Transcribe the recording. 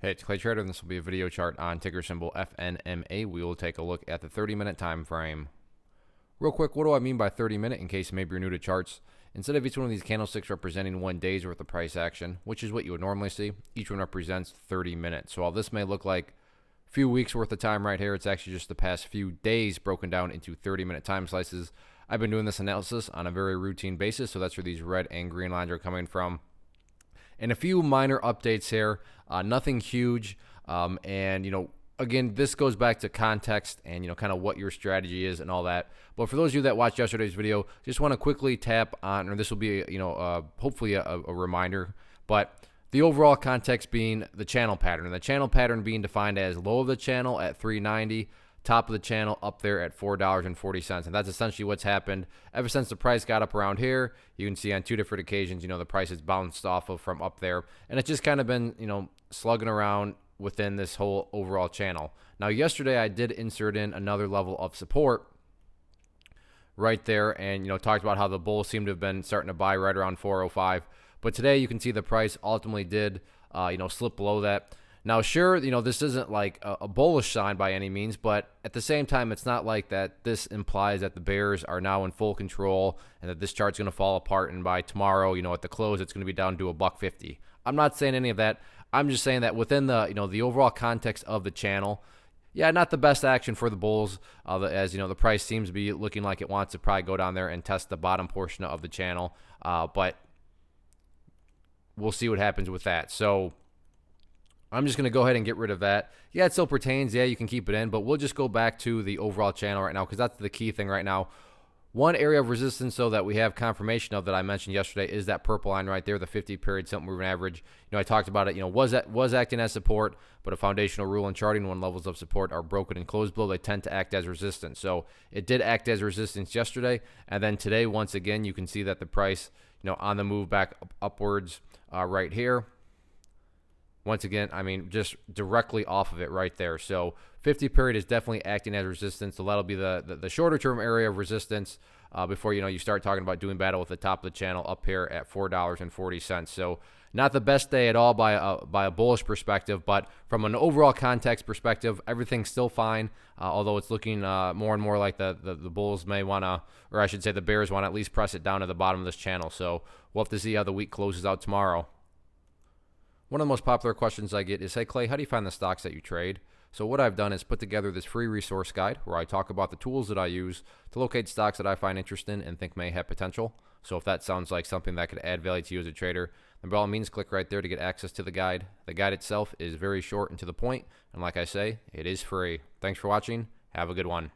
Hey, it's Clay Trader, and this will be a video chart on ticker symbol FNMA. We will take a look at the 30-minute time frame. Real quick, what do I mean by 30-minute in case maybe you're new to charts? Instead of each one of these candlesticks representing 1 day's worth of price action, which is what you would normally see, each one represents 30 minutes. So while this may look like a few weeks worth of time right here, it's actually just the past few days broken down into 30-minute time slices. I've been doing this analysis on a very routine basis, so that's where these red and green lines are coming from. And a few minor updates here, nothing huge. And, again, this goes back to context and, kind of what your strategy is and all that. But for those of you that watched yesterday's video, just want to quickly tap on, or this will be, hopefully a reminder, but the overall context being the channel pattern. And the channel pattern being defined as low of the channel at 390, top of the channel up there at $4.40. And that's essentially what's happened ever since the price got up around here. You can see on two different occasions, the price has bounced off of from up there. And it's just kind of been, slugging around within this whole overall channel. Now, yesterday I did insert in another level of support right there and, talked about how the bulls seem to have been starting to buy right around 405. But today you can see the price ultimately did, slip below that. Now, sure, this isn't like a bullish sign by any means, but at the same time, it's not like that this implies that the bears are now in full control and that this chart's going to fall apart and by tomorrow, at the close, it's going to be down to $1.50. I'm not saying any of that. I'm just saying that within the, the overall context of the channel, yeah, not the best action for the bulls, as, the price seems to be looking like it wants to probably go down there and test the bottom portion of the channel, but we'll see what happens with that. So I'm just going to go ahead and get rid of that. Yeah, it still pertains. Yeah, you can keep it in, but we'll just go back to the overall channel right now because that's the key thing right now. One area of resistance, though, that we have confirmation of that I mentioned yesterday is that purple line right there, the 50-period simple moving average. I talked about it, was acting as support, but a foundational rule in charting when levels of support are broken and closed below, they tend to act as resistance. So it did act as resistance yesterday, and then today, once again, you can see that the price, on the move back upwards right here. Once again, just directly off of it right there. So 50 period is definitely acting as resistance. So that'll be the shorter term area of resistance before, you start talking about doing battle with the top of the channel up here at $4.40. So not the best day at all by a bullish perspective, but from an overall context perspective, everything's still fine. Although it's looking more and more like the bulls may want to, or I should say the bears want to at least press it down to the bottom of this channel. So we'll have to see how the week closes out tomorrow. One of the most popular questions I get is, hey, Clay, how do you find the stocks that you trade? So what I've done is put together this free resource guide where I talk about the tools that I use to locate stocks that I find interesting and think may have potential. So if that sounds like something that could add value to you as a trader, then by all means, click right there to get access to the guide. The guide itself is very short and to the point, and like I say, it is free. Thanks for watching. Have a good one.